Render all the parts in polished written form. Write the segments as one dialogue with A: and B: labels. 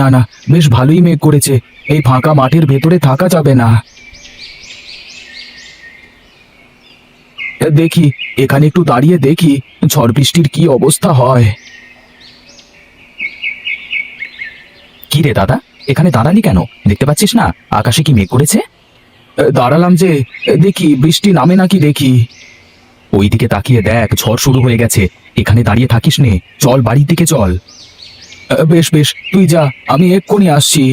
A: না না, বেশ ভালোই মেঘ করেছে। এই ফাঁকা মাঠের ভেতরে থাকা যাবে না। দেখি, এখানে একটু দাঁড়িয়ে দেখি ঝড় বৃষ্টির কি অবস্থা হয়। কি রে দাদা, এখানে দাঁড়ালি কেন? দেখতে পাচ্ছিস না আকাশে কি মেঘ করেছে? দাঁড়ালাম যে, দেখি বৃষ্টি নামে নাকি দেখি। ওইদিকে তাকিয়ে দেখ, ঝড় শুরু হয়ে গেছে। এখানে দাঁড়িয়ে থাকিস নে, চল বাড়ির দিকে চল। বেশ বেশ, তুই যা, আমি এক্ষুনি আসছি।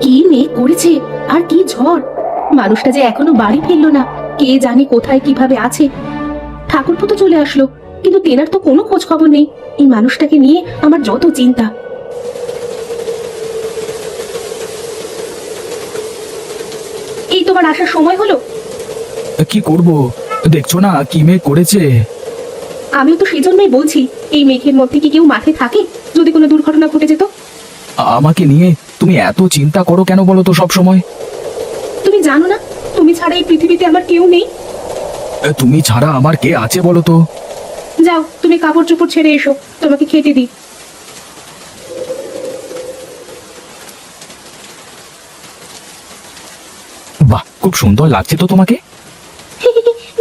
B: কি মেঘ করেছে আর কি ঝড়! মানুষটা যে এখনো বাড়ি ফিরলো না, কে জানে কোথায় কিভাবে আছে। ঠাকুরপো তো চলে আসলো, কিন্তু তেনার তো কোনো খোঁজ খবর নেই। এই মানুষটাকে নিয়ে আমার যত চিন্তা। এই তোমার আসার সময় হলো।
A: কি করব, দেখছো না কি মেঘ করেছে।
B: আমিও তো সেই জন্যই বলছি, এই মেঘের মধ্যে কি কেউ মাঠে থাকে? যদি কোনো দুর্ঘটনা ঘটে যেত।
A: আমাকে নিয়ে তুমি এত চিন্তা করো কেন বলো তো সব সময়?
B: তুমি জানো না, তুমি ছাড়া এই পৃথিবীতে আমার কেউ নেই।
A: তুমি ছাড়া আমার কে আছে বলো তো?
B: যাও, তুমি কাপড় চোপড় ছেড়ে এসো, তোমাকে খেতে দিই।
A: বাহ, খুব সুন্দর লাগছে তো তোমাকে।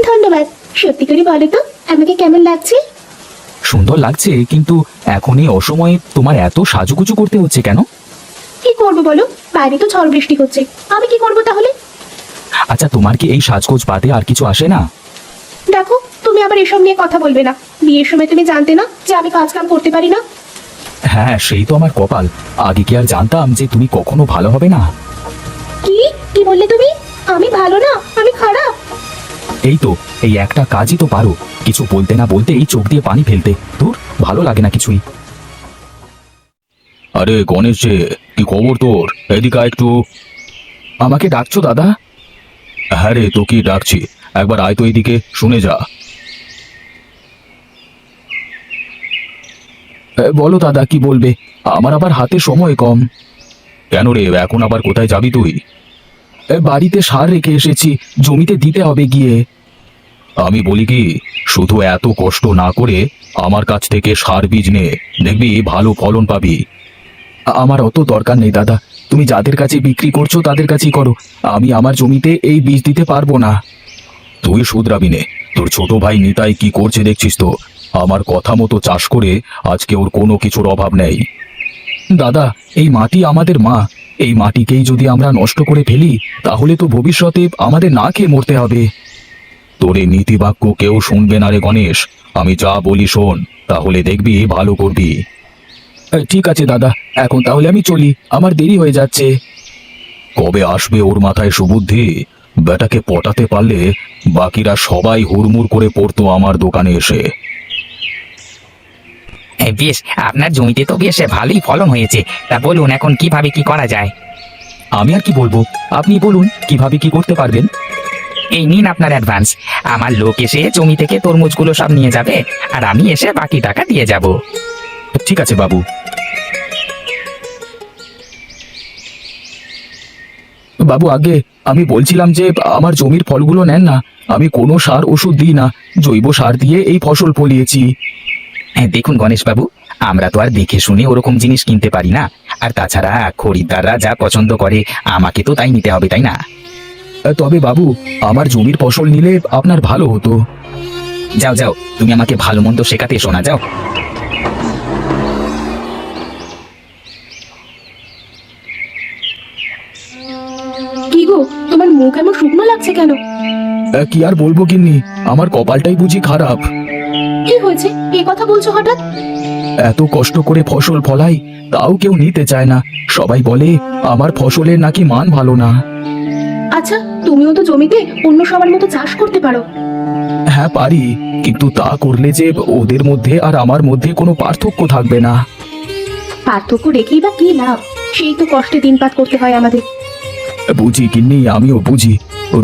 B: ধন্যবাদ। সত্যি করে বলো তো, আমাকে কেমন লাগছে?
A: সুন্দর লাগছে, কিন্তু এখন এই অসময়ে তোমার এত সাজুগুজু করতে হচ্ছে কেন?
B: কি করবো বলো, বাইরে তো ঝড় বৃষ্টি হচ্ছে, আমি কি করবো তাহলে?
A: আচ্ছা, তোমার কি এই সাজগোজ বাদে আর কিছু আসে না?
B: দেখো, তুমি আবার এসব নিয়ে কথা বলবে না। বিয়ের সময় তুমি জানতে না যে আমি কাজ কাম করতে পারি না?
A: হ্যাঁ, সেই তো আমার কপাল। আগে কি আর জানতাম যে তুমি কখনো ভালো হবে না?
B: কি কি বললে তুমি? আমি ভালো না, আমি খারাপ?
A: এই তো, এই একটা কাজই তো পারো, কিছু বলতে না বলতে এই চোখ দিয়ে পানি ফেলতে। দূর, ভালো লাগে না কিছুই। আরে গণেশ যে, কি খবর তোর? এদিকে আয় একটু। আমাকে ডাকছো দাদা? হ্যাঁ রে, তোকে ডাকছি, একবার আয় তো এইদিকে, শুনে যা। বলো দাদা, কি বলবে? আমার আবার হাতে সময় কম। কেন রে, এখন আবার কোথায় যাবি তুই? বাড়িতে সার রেখে এসেছি, জমিতে দিতে হবে গিয়ে। আমি বলি কি, শুধু এত কষ্ট না করে আমার কাছ থেকে সার বীজ নে, দেখবি ভালো ফলন পাবি। আমার অত দরকার নেই দাদা, তুমি যাদের কাছে বিক্রি করছো তাদের কাছেই করো। আমি আমার জমিতে এই বীজ দিতে পারবো না। তুই শুধরাবি নে, তোর ছোট ভাই নিতাই কি করছে দেখছিস তো। আমার কথা মতো চাষ করে আজকে ওর কোনো কিছুর অভাব নেই। দাদা, এই মাটি আমাদের মা। এই মাটিকেই যদি আমরা নষ্ট করে ফেলি, তাহলে তো ভবিষ্যতে আমাদের না খেয়ে মরতে হবে। তোর এই নীতিবাক্য কেউ শুনবে না রে গণেশ। আমি যা বলি শোন, তাহলে দেখবি ভালো করবি। ঠিক আছে দাদা, এখন তাহলে আমি চলি, আমার দেরি হয়ে যাচ্ছে। কবে আসবে ওর মাথায় সুবুদ্ধি? বেটাকে পটাতে পারলে বাকিরা সবাই হুড়মুড় করে পড়তো আমার দোকানে এসে।
C: বেশ, আপনার জমিতে তো বেশ ভালোই ফলন হয়েছে। তা বলুন, এখন কিভাবে কি করা যায়?
A: আমি আর কি বলবো, আপনি বলুন কিভাবে কি করতে পারবেন।
C: এই নিন আপনার অ্যাডভান্স। আমার লোক এসে জমি থেকে তরমুজগুলো সব নিয়ে যাবে, আর আমি এসে বাকি টাকা দিয়ে যাব।
A: ঠিক আছে বাবু। বাবু, আগে আমি বলছিলাম যে আমার জমির ফলগুলো নেন না। আমি কোনো সার ওষুধ দিই না, জৈব সার দিয়ে এই ফসল ফলিয়েছি।
C: দেখুন গণেশ বাবু, আমরা তো আর দেখে শুনে ওরকম জিনিস কিনতে পারি না। আর তাছাড়া খরিদ্দাররা যা পছন্দ করে আমাকে তো তাই নিতে হবে, তাই না?
A: তবে বাবু, আমার জমির ফসল নিলে আপনার ভালো হতো।
C: যাও যাও, তুমি আমাকে ভালো মন্দ শেখাতে এসো না, যাও।
B: কি গো, তোমার মুখ এমন শুকনো লাগছে কেন?
A: কি আর বলবো গিন্নি, আমার কপালটাই বুঝি খারাপ।
B: কি হয়েছে, এই কথা বলছো হঠাৎ?
A: এত কষ্ট করে ফসল ফলাই, তাও কেউ নিতে চায় না। সবাই বলে আমার ফসলের নাকি মান ভালো না।
B: আচ্ছা, তুমিও তো জমিতে অন্য সবার মতো চাষ করতে পারো।
A: হ্যাঁ পারি, কিন্তু তা করলে যে ওদের মধ্যে আর আমার মধ্যে কোনো পার্থক্য থাকবে না।
B: পার্থক্য রেখেই বা কি লাভ? সেই তো কষ্টে দিনপাত করতে হয় আমাদের।
A: বুঝি গিন্নি, আমিও বুঝি।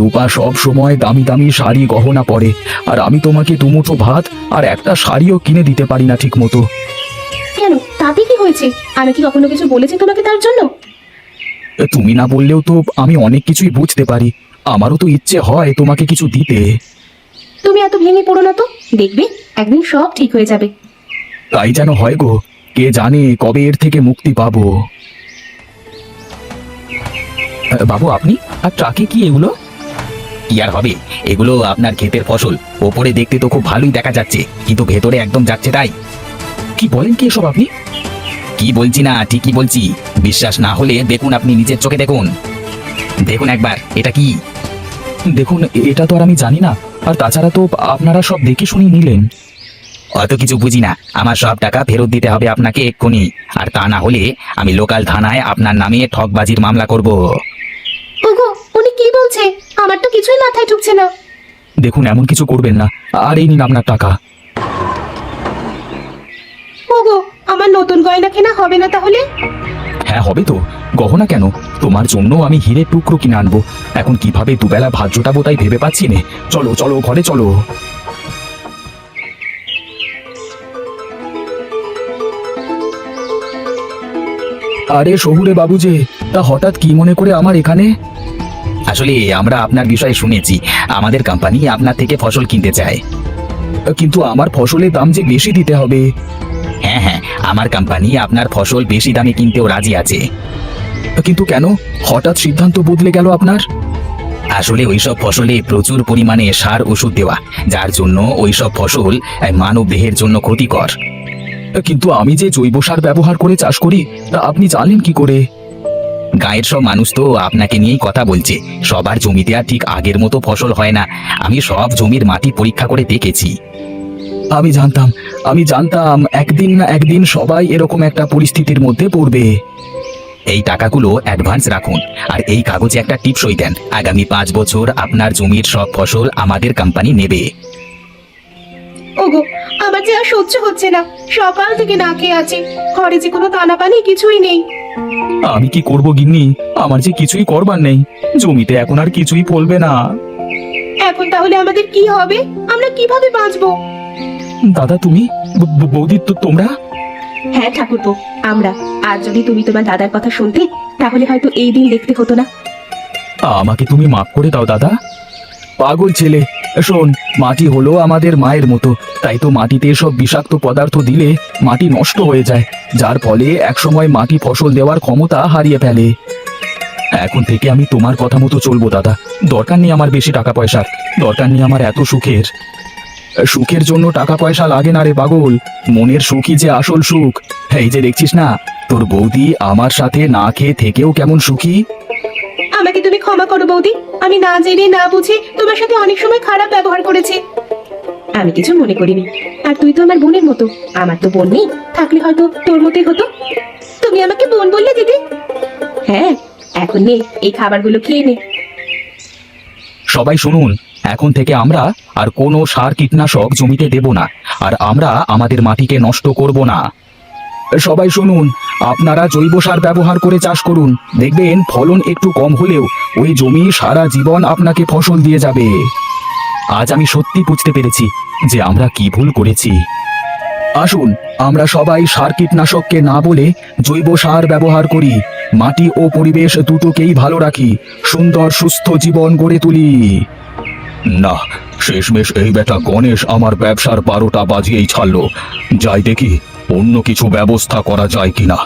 A: রূপা সব সময় দামি দামি শাড়ি গহনা পরে, আর আমি তোমাকে দুমুঠো ভাত আর একটা শাড়িও কিনে দিতে পারি না ঠিক মতো।
B: কেন, তাতে কি হয়েছে? আমি কি কখনো কিছু বলেছি তোমাকে তার জন্য?
A: তুমি না বললেও তো আমি অনেক কিছুই বুঝতে পারি। আমারও তো ইচ্ছে হয় তোমাকে কিছু দিতে।
B: তুমি এত ভেঙে পড়ো না তো, দেখবে একদিন সব ঠিক হয়ে যাবে।
A: তাই যেন হয় গো। কে জানে কবে এর থেকে মুক্তি পাবো। বাবু আপনি আর ট্রাকে কি এগুলো?
C: কি আর হবে, এগুলো আপনার ক্ষেতের ফসল। ওপরে দেখতে তো খুব ভালোই দেখা যাচ্ছে, কিন্তু ভেতরে একদম যাচ্ছে তাই।
A: কি বলেন কি এসব আপনি?
C: কি বলছি না, ঠিকই বলছি। বিশ্বাস না হলে দেখুন, আপনি নিজের চোখে দেখুন। দেখুন একবার, এটা কি?
A: দেখুন এটা তো আর আমি জানি না, আর তাছাড়া তো আপনারা সব দেখে শুনে নিলেন।
C: অত কিছু বুঝি না, আমার সব টাকা ফেরত দিতে হবে আপনাকে এক্ষুনি। আর তা না হলে আমি লোকাল থানায় আপনার নামে ঠকবাজির মামলা করব।
B: ওগো, উনি কি বলছে? আমার তো কিছুই মাথায় ঢুকছে না।
A: দেখুন এমন কিছু করবেন না, আর এই নিন আপনার টাকা।
B: ওগো, আমার নতুন গয়না কেনা হবে না তাহলে?
A: হ্যাঁ হবে তো, গহনা কেন, তোমার জন্য আমি হীরের টুকরো কিনে আনবো। এখন কিভাবে দুবেলা ভাত জোটাবো তাই ভেবে পাচ্ছি নে। চলো চলো ঘরে চলো। আরে শহুরে বাবু যে, তা হঠাৎ কি মনে করে আমার এখানে?
C: আসলে আমরা আপনার বিষয়ে শুনেছি, আমাদের কোম্পানি আপনার থেকে ফসল কিনতে চায়।
A: কিন্তু আমার ফসলের দাম যে বেশি দিতে হবে।
C: হ্যাঁ হ্যাঁ, আমার কোম্পানি আপনার ফসল বেশি দামে কিনতেও রাজি আছে।
A: কিন্তু কেন হঠাৎ সিদ্ধান্ত বদলে গেল আপনার?
C: আসলে ওইসব ফসলে প্রচুর পরিমাণে সার ওষুধ দেওয়া, যার জন্য ওইসব ফসল মানব দেহের জন্য ক্ষতিকর।
A: কিন্তু আমি যে জৈব সার ব্যবহার করে চাষ করি, তা আপনি জানেন কি করে?
C: গায়ের সব মানুষ তো আপনাকে নিয়েই কথা বলছে। সবার জমিতে আর ঠিক আগের মতো ফসল হয় না। আমি সব জমির মাটি পরীক্ষা করে দেখেছি।
A: আমি জানতাম একদিন না একদিন সবাই এরকম একটা পরিস্থিতির মধ্যে পড়বে।
C: এই টাকাগুলো অ্যাডভান্স রাখুন, আর এই কাগজে একটা টিপসই দেন, আগামী 5 বছর আপনার জমির সব ফসল আমাদের কোম্পানি নেবে।
B: ওগো, আমার যে আর সহ্য হচ্ছে না। সকাল থেকে না খেয়ে আছি, ঘরে যে কোনো দানা পানি কিছুই নেই।
A: আমি কি করব গিন্নি, আমার যে কিছুই করবার নেই। জমিতে এখন আর কিছুই ফলবে না।
B: এখন তাহলে আমাদের কি হবে? আমরা কিভাবে বাঁচবো?
A: দাদা তুমি, বৌদি তো তোমরা?
B: হ্যাঁ ঠাকুরপো, আমরা। আর যদি তুমি তোমার দাদার কথা শুনতে, তাহলে হয়তো এই দিন দেখতে হতো না।
A: আমাকে তুমি মাফ করে দাও দাদা। পাগল ছেলে, শোন, মাটি হলো আমাদের মায়ের মতো, তাই তো মাটিতে সব বিষাক্ত পদার্থ দিলে মাটি নষ্ট হয়ে যায়, যার ফলে একসময় মাটি ফসল দেওয়ার ক্ষমতা হারিয়ে ফেলে। এখন থেকে আমি তোমার কথা মতো চলবো দাদা। দরকার নেই আমার বেশি টাকা পয়সার, দরকার নেই আমার এত সুখের। সুখের জন্য টাকা পয়সা লাগে না রে পাগল, মনের সুখই যে আসল সুখ। এই যে দেখছিস না, তোর বৌদি আমার সাথে না খেয়ে থেকেও কেমন সুখী।
B: আমাকে তুমি ক্ষমা করো বৌদি, আমি না জেনে না বুঝে তোমার সাথে অনেক সময় খারাপ ব্যবহার করেছি। আমি কিছু মনে করিনি। আর তুই তো আমার বোনের মতো, আমার তো বোন নেই, থাকলে হয়তো তোর মতোই হতো। তুমি আমাকে বোন বললে দিদি? হ্যাঁ, এখন নে, এই খাবারগুলো খেয়ে নে।
A: সবাই শুনুন, এখন থেকে আমরা আর কোনো সার কীটনাশক জমিতে দেব না, আর আমরা আমাদের মাটিকে নষ্ট করব না। সবাই শুনুন, আপনারা জৈব সার ব্যবহার করে চাষ করুন, দেখবেন ফলন একটু কম হলেও ওই জমি সারা জীবন আপনাকে ফসল দিয়ে যাবে। আজ আমি সত্যি বুঝতে পেরেছি যে আমরা কি ভুল করেছি। আসুন, আমরা সবাই সার কীটনাশককে না বলে জৈব সার ব্যবহার করি, মাটি ও পরিবেশ দুটোকেই ভালো রাখি, সুন্দর সুস্থ জীবন গড়ে তুলি। না, শেষমেশ এই বেটা গণেশ আমার ব্যবসার 12টা বাজিয়েই ছাড়লো। যাই দেখি অন্য কিছু ব্যবস্থা করা যায় কিনা।